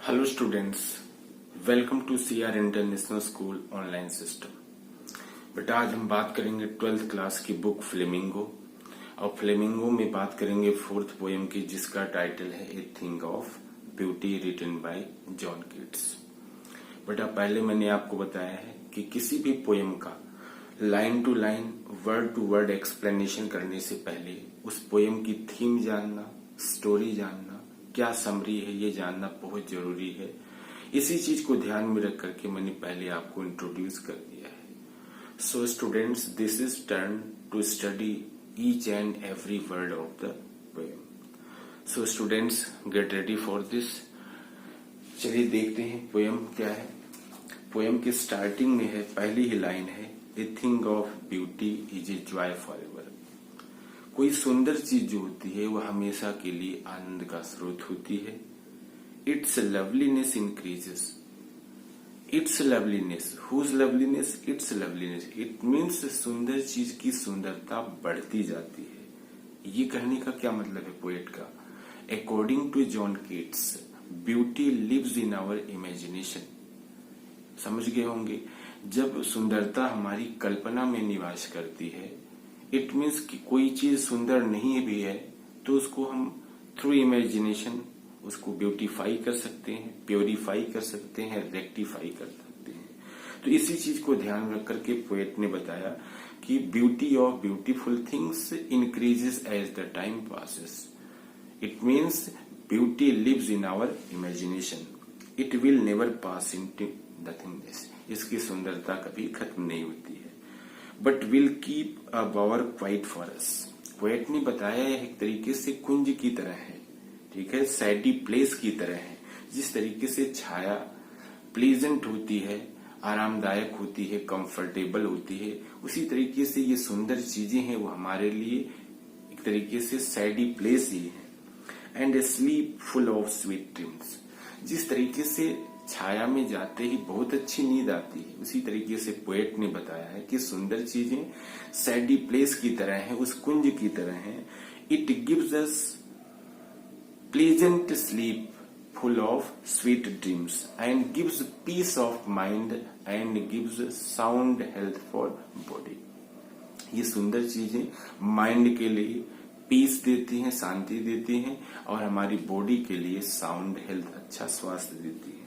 Hello students, welcome to CR international school online system. बेटा आज हम बात करेंगे 12th क्लास की बुक फ्लेमिंगो और फ्लेमिंगो में बात करेंगे 4th पोएम की जिसका टाइटल है A thing of beauty written by John Keats. बेटा पहले मैंने आपको बताया है कि किसी भी पोएम का line to line word to word explanation करने से पहले उस पोएम की थीम जानना, स्टोरी जानना, क्या समरी है ये जानना बहुत जरूरी है। इसी चीज को ध्यान में रख करके मैंने पहले आपको इंट्रोड्यूस कर दिया है। So students, this is turn to study each and every word of the poem. So students, get ready for this. चलिए देखते हैं पोएम क्या है। पोएम की स्टार्टिंग में है, पहली ही लाइन है, A thing of beauty is a joy for ever. कोई सुंदर चीज जो होती है वो हमेशा के लिए आनंद का स्रोत होती है। Its loveliness increases. Its loveliness, whose loveliness? Its loveliness. It means सुंदर चीज की सुंदरता बढ़ती जाती है। ये कहने का क्या मतलब है पोएट का? According to John Keats, beauty lives in our imagination. समझ गए होंगे, जब सुंदरता हमारी कल्पना में निवास करती है, इट मीन्स कि कोई चीज सुंदर नहीं भी है तो उसको हम थ्रू इमेजिनेशन उसको ब्यूटीफाई कर सकते हैं, प्योरीफाई कर सकते हैं, रेक्टिफाई कर सकते हैं। तो इसी चीज को ध्यान रख करके पोएट ने बताया कि beauty of beautiful things increases as the time passes. It means beauty lives in our imagination, it will never pass into nothingness. इसकी सुंदरता कभी खत्म नहीं होती है, but will keep a bower quiet for us. Poet ने बताया यह एक तरीके से कुंज की तरह है, ठीक है, सैडी प्लेस की तरह है। जिस तरीके से छाया प्लीजेंट होती है, आरामदायक होती है, कंफर्टेबल होती है, उसी तरीके से ये सुंदर चीजें हैं वो हमारे लिए एक तरीके से सैडी प्लेस ही है। And A sleep full of sweet dreams. जिस तरीके से छाया में जाते ही बहुत अच्छी नींद आती है, उसी तरीके से पोएट ने बताया है कि सुंदर चीजें सैडी प्लेस की तरह हैं, उस कुंज की तरह हैं। It gives us pleasant sleep full of sweet dreams and gives peace of mind and gives sound health for body. ये सुंदर चीजें माइंड के लिए पीस देती हैं, शांति देती हैं, और हमारी बॉडी के लिए साउंड हेल्थ, अच्छा स्वास्थ्य देती है।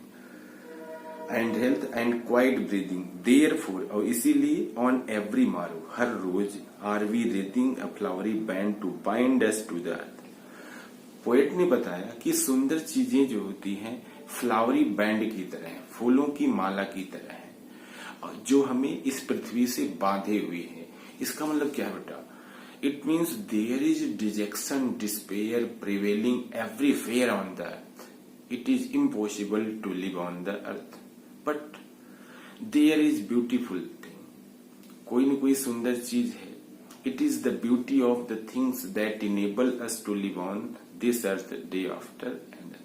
And health and quite breathing, therefore, और इसीलिए ऑन एवरी मारो, हर रोज, are we wreathing a flowery band to bind us to the earth. Poet ने बताया कि सुंदर चीजें जो होती हैं फ्लावरी बैंड की तरह है, फूलों की माला की तरह है, जो हमें इस पृथ्वी से बांधे हुए है। इसका मतलब क्या है बेटा? It means there is dejection, despair prevailing everywhere on the earth. It is impossible to live on the earth, but there is beautiful thing. कोई न कोई सुंदर चीज है। It is the beauty of the things that enable us to live on this earth day after another.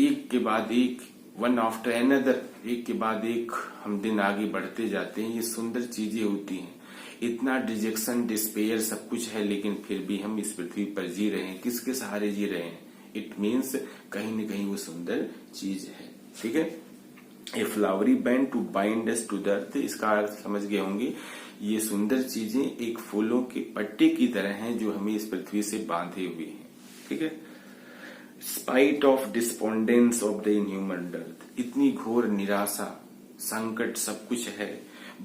एक के बाद एक, वन आफ्टर अनदर, एक के बाद एक हम दिन आगे बढ़ते जाते हैं। ये सुंदर चीजें होती हैं। इतना डिजेक्शन, डिस्पेयर सब कुछ है, लेकिन फिर भी हम इस पृथ्वी पर जी रहे हैं। किसके सहारे जी रहे हैं? इट मीन्स कहीं न कहीं वो सुंदर चीज है, ठीक है। A flowery band to bind us to the earth, इसका अर्थ समझ गए होंगे। ये सुंदर चीजें एक फूलों के पट्टे की तरह हैं जो हमें इस पृथ्वी से बांधे हुए हैं, ठीक है। Spite of despondence of the inhuman dearth, इतनी घोर निराशा, संकट सब कुछ है,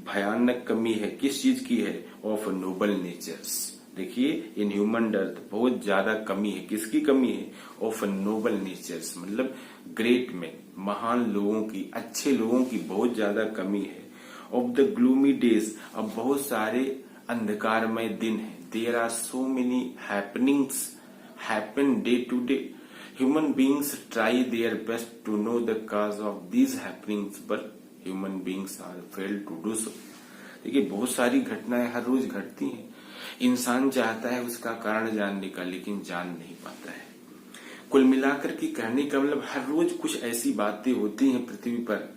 भयानक कमी है। किस चीज की है? Of noble natures. देखिए, इन ह्यूमन डर्थ बहुत ज्यादा कमी है। किसकी कमी है? ऑफ नोबल नेचर्स, मतलब ग्रेट मैन, महान लोगों की, अच्छे लोगों की बहुत ज्यादा कमी है। ऑफ द ग्लूमी डेज, अब बहुत सारे अंधकारमय दिन है। There are so many happenings happen day to day. Human beings try their best to know the cause of these happenings, but human beings are failed to do so. देखिए, बहुत सारी घटनाएं हर रोज घटती हैं। इंसान चाहता है उसका कारण जानने का, लेकिन जान नहीं पाता है। कुल मिलाकर के कहने का मतलब हर रोज कुछ ऐसी बातें होती हैं पृथ्वी पर,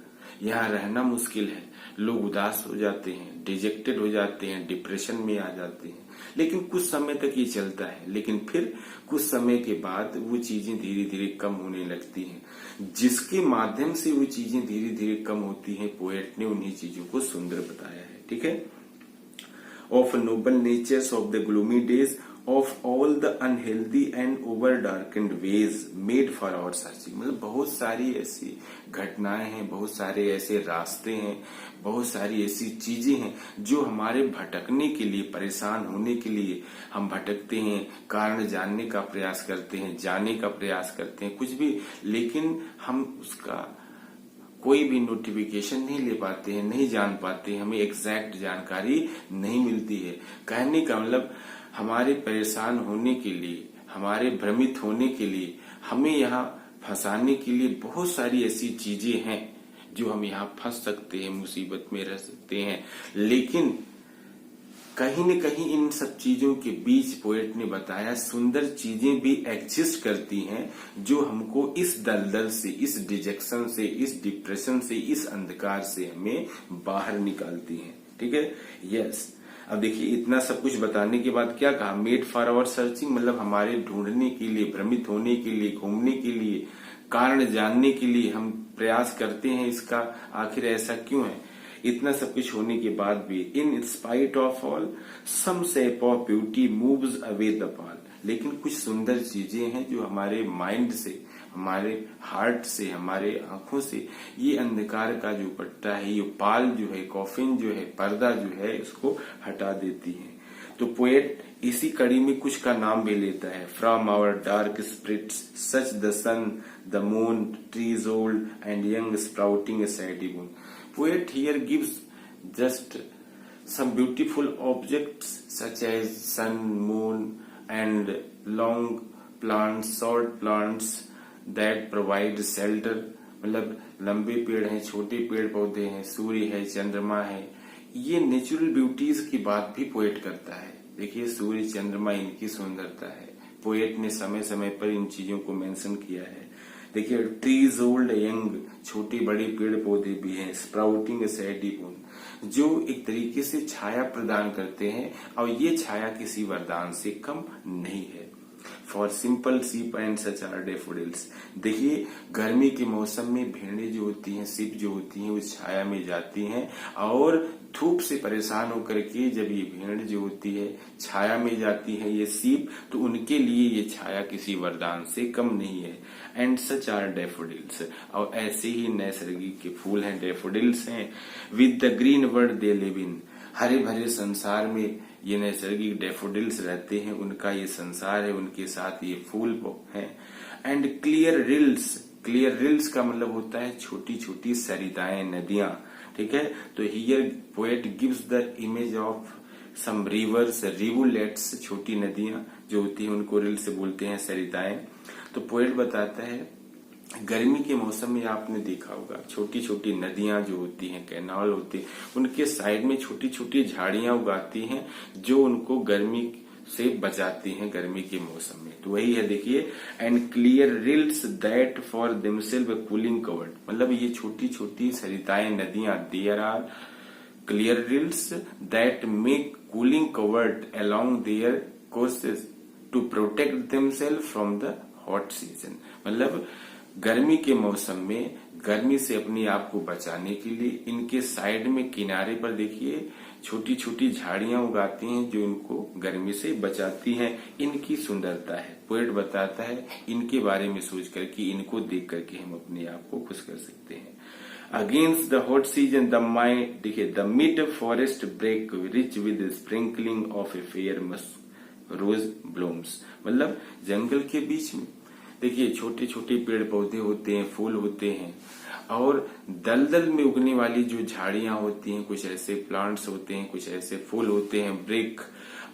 यहाँ रहना मुश्किल है। लोग उदास हो जाते हैं, डिजेक्टेड हो जाते हैं, डिप्रेशन में आ जाते हैं। लेकिन कुछ समय तक ये चलता है, लेकिन फिर कुछ समय के बाद वो चीजें धीरे धीरे कम होने लगती हैं। जिसके माध्यम से वो चीजें धीरे धीरे कम होती हैं, पोएट ने उन्हीं चीजों को सुंदर बताया है। ठीक है। Of noble natures of the gloomy days, of all the unhealthy and over darkened ways made for our searching. मतलब बहुत सारी ऐसी घटनाएं हैं, बहुत सारे ऐसे रास्ते हैं, बहुत सारी ऐसी चीजें हैं जो हमारे भटकने के लिए, परेशान होने के लिए हम भटकते हैं, कारण जानने का प्रयास करते हैं, जाने का प्रयास करते हैं, कुछ भी, लेकिन हम उसका कोई भी नोटिफिकेशन नहीं ले पाते हैं, नहीं जान पाते, हमें एग्जैक्ट जानकारी नहीं मिलती है। कहने का मतलब हमारे परेशान होने के लिए, हमारे भ्रमित होने के लिए, हमें यहाँ फंसाने के लिए बहुत सारी ऐसी चीजें हैं जो हम यहाँ फंस सकते हैं, मुसीबत में रह सकते हैं। लेकिन कहीं न कहीं इन सब चीजों के बीच पोएट ने बताया सुंदर चीजें भी एग्जिस्ट करती हैं जो हमको इस दलदल से, इस डिजेक्शन से, इस डिप्रेशन से, इस अंधकार से हमें बाहर निकालती हैं। ठीक है। यस। अब देखिए, इतना सब कुछ बताने के बाद क्या कहा, मेड फॉर आवर सर्चिंग, मतलब हमारे ढूंढने के लिए, भ्रमित होने के लिए, घूमने के लिए, कारण जानने के लिए हम प्रयास करते हैं इसका आखिर ऐसा क्यों है। इतना सब कुछ होने के बाद भी, in spite of all some shape of beauty moves away the pall, लेकिन कुछ सुंदर चीजें हैं जो हमारे माइंड से, हमारे हार्ट से, हमारे आंखों से ये अंधकार का जो पट्टा है, ये पाल जो है, कॉफिन जो है, पर्दा जो है, इसको हटा देती है। तो पोएट इसी कड़ी में कुछ का नाम भी लेता है। From our dark spirits such the sun, the moon, trees old and young sprouting shady boon. Poet here gives just some beautiful objects such as sun, moon and long plants, short plants that provide shelter। मतलब लंबे पेड़ हैं, छोटे पेड़ पौधे हैं, सूर्य है, चंद्रमा है, ये नेचुरल ब्यूटीज की बात भी पोएट करता है। देखिए, सूर्य, चंद्रमा, इनकी सुंदरता है। पोएट ने समय समय पर इन चीजों को मेंशन किया है। देखिए, ट्रीज ओल्ड यंग, छोटे बड़े पेड़ पौधे भी हैं, स्प्राउटिंग सैडी मून, जो एक तरीके से छाया प्रदान करते हैं, और ये छाया किसी वरदान से कम नहीं है। फॉर सिंपल सीप एंड सच आर डैफोडिल्स। देखिए, गर्मी के मौसम में भेड़ें जो होती हैं, सीप जो होती हैं, वो छाया में जाती हैं, और धूप से परेशान होकर के जब ये भेड़ जो होती है छाया में जाती है, ये सीप, तो उनके लिए ये छाया किसी वरदान से कम नहीं है। एंड सच आर डैफोडिल्स, और ऐसे ही नैसर्गिक के फूल हैं, डैफोडिल्स हैं। With the green world they live in, हरे भरे संसार में ये नैसर्गिक डैफोडिल्स रहते हैं, उनका ये संसार है, उनके साथ ये फूल हैं। And clear reels, clear reels का मतलब होता है छोटी छोटी सरिताएं, नदियां। ठीक है। तो here poet gives the image of some rivers, rivulets, छोटी नदियां जो होती हैं उनको रिल से बोलते हैं, सरिताएं। तो पोएट बताता है गर्मी के मौसम में आपने देखा होगा छोटी छोटी नदियां जो होती हैं, कैनाल होते हैं, उनके साइड में छोटी छोटी झाड़ियां उगाती हैं जो उनको गर्मी से बचाती हैं गर्मी के मौसम में। तो वही है, देखिए, and clear rills that for themselves cooling covert, मतलब ये छोटी छोटी सरिताएं, नदियां, there are clear rills that make cooling covert along their courses to protect themselves from the hot season. मतलब गर्मी के मौसम में गर्मी से अपने आप को बचाने के लिए इनके साइड में, किनारे पर देखिए, छोटी छोटी झाड़ियां उगाती हैं जो इनको गर्मी से बचाती हैं। इनकी सुंदरता है, पोएट बताता है इनके बारे में सोच करके, इनको देख करके हम अपने आप को खुश कर सकते हैं। Against the hot season the mind, देखिए, the mid forest brake rich with sprinkling of a fair musk rose blooms, मतलब जंगल के बीच में देखिए छोटे छोटे पेड़ पौधे होते हैं, फूल होते हैं, और दलदल में उगने वाली जो झाड़ियां होती हैं, कुछ ऐसे प्लांट्स होते हैं, कुछ ऐसे फूल होते हैं, ब्रेक,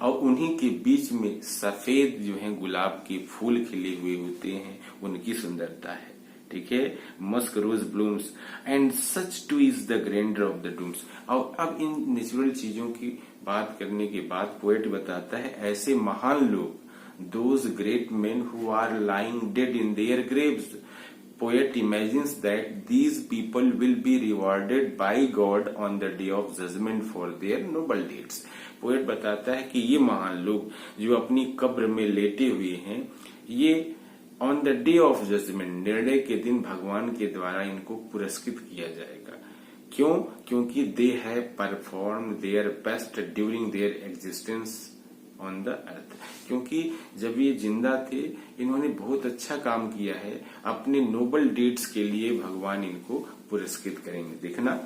और उन्हीं के बीच में सफेद जो है गुलाब के फूल खिले हुए होते हैं, उनकी सुंदरता है। ठीक है। Musk rose blooms and such too is the grandeur of the dooms. और अब इन नेचुरल चीजों की बात करने के बाद पोएट बताता है ऐसे महान लोग, those great men who are lying dead in their graves, poet imagines that these people will be rewarded by God on the day of judgment for their noble deeds. Poet बताता है कि ये महान लोग जो अपनी कब्र में लेटे हुए हैं, ये on the day of judgement, निर्णय के दिन भगवान के द्वारा इनको पुरस्कृत किया जाएगा। क्यों? क्योंकि they have perform their best during their existence on the अर्थ। क्योंकि जब ये जिंदा थे इन्होंने बहुत अच्छा काम किया है, अपने नोबल डीड्स के लिए भगवान इनको पुरस्कृत करेंगे। देखना,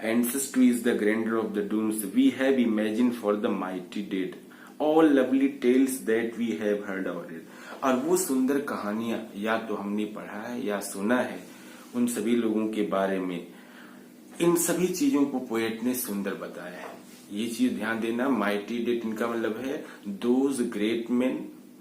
ancestry is the grandeur of the dooms we have imagined for the mighty dead, all lovely tales that we have heard about it। और वो सुंदर कहानियां या तो हमने पढ़ा है या सुना है उन सभी लोगों के बारे में, इन सभी चीजों को पोएट ने सुंदर बताया है। ये चीज ध्यान देना, माइटी डेड इनका मतलब है those great men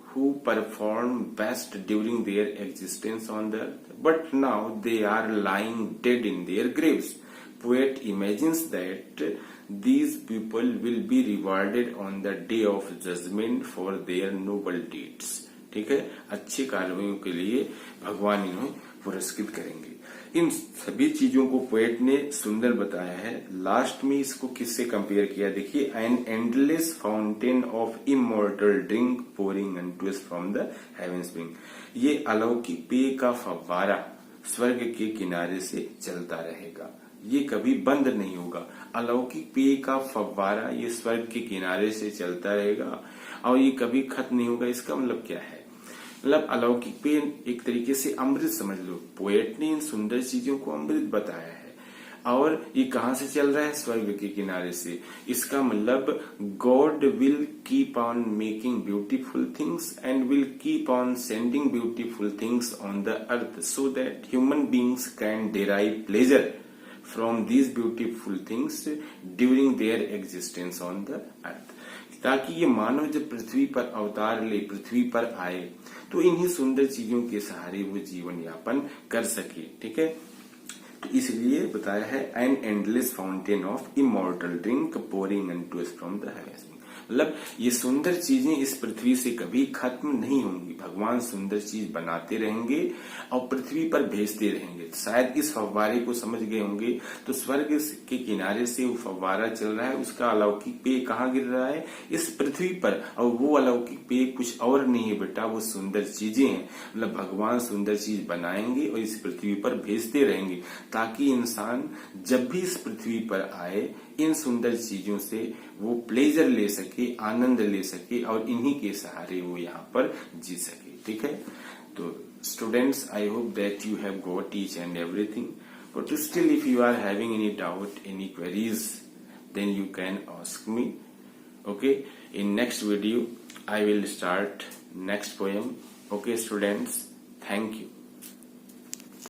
who perform best during their existence on the earth, but now they are lying dead in their graves. Poet imagines that these people will be rewarded on the day of judgment for their noble deeds। ठीक है, अच्छे कार्यों के लिए भगवान इन्हें पुरस्कृत करेंगे। इन सभी चीजों को पोएट ने सुंदर बताया है। लास्ट में इसको किससे कंपेयर किया, देखिए, an endless fountain of immortal drink pouring unto us from the haven spring. ये अलौकिक पेय का फव्वारा स्वर्ग के किनारे से चलता रहेगा, ये कभी बंद नहीं होगा। अलौकिक पेय का फव्वारा ये स्वर्ग के किनारे से चलता रहेगा और ये कभी खत्म नहीं होगा। इसका मतलब क्या है? मतलब अलौकिक पेय एक तरीके से अमृत समझ लो। पोएट ने इन सुंदर चीजों को अमृत बताया है और ये कहां से चल रहा है? स्वर्ग के किनारे से। इसका मतलब God will keep on making beautiful things and will keep on sending beautiful things on the earth so that human beings can derive pleasure from these beautiful things during their existence on the earth। ताकि ये मानव जब पृथ्वी पर अवतार ले, पृथ्वी पर आए, तो इन्हीं सुंदर चीजों के सहारे वो जीवन यापन कर सके। ठीक है, तो इसलिए बताया है an endless fountain of immortal drink pouring unto us from the heavens. मतलब ये सुंदर चीजें इस पृथ्वी से कभी खत्म नहीं होंगी। भगवान सुंदर चीज बनाते रहेंगे और पृथ्वी पर भेजते रहेंगे। शायद इस फव्वारे को समझ गए होंगे, तो स्वर्ग के किनारे से वो फव्वारा चल रहा है, उसका अलौकिक पेय कहाँ गिर रहा है? इस पृथ्वी पर। और वो अलौकिक पेय कुछ और नहीं है बेटा, वो सुंदर चीजें हैं। मतलब भगवान सुंदर चीज बनाएंगे और इस पृथ्वी पर भेजते रहेंगे ताकि इंसान जब भी इस पृथ्वी पर आए इन सुंदर चीजों से वो प्लेजर ले सके, आनंद ले सके और इन्हीं के सहारे वो यहाँ पर जी सके। ठीक है, तो students, I hope that you have got each and everything, but still if you are having any doubt, any queries, then you can ask me। Okay, in next video I will start next poem। Okay students, thank you।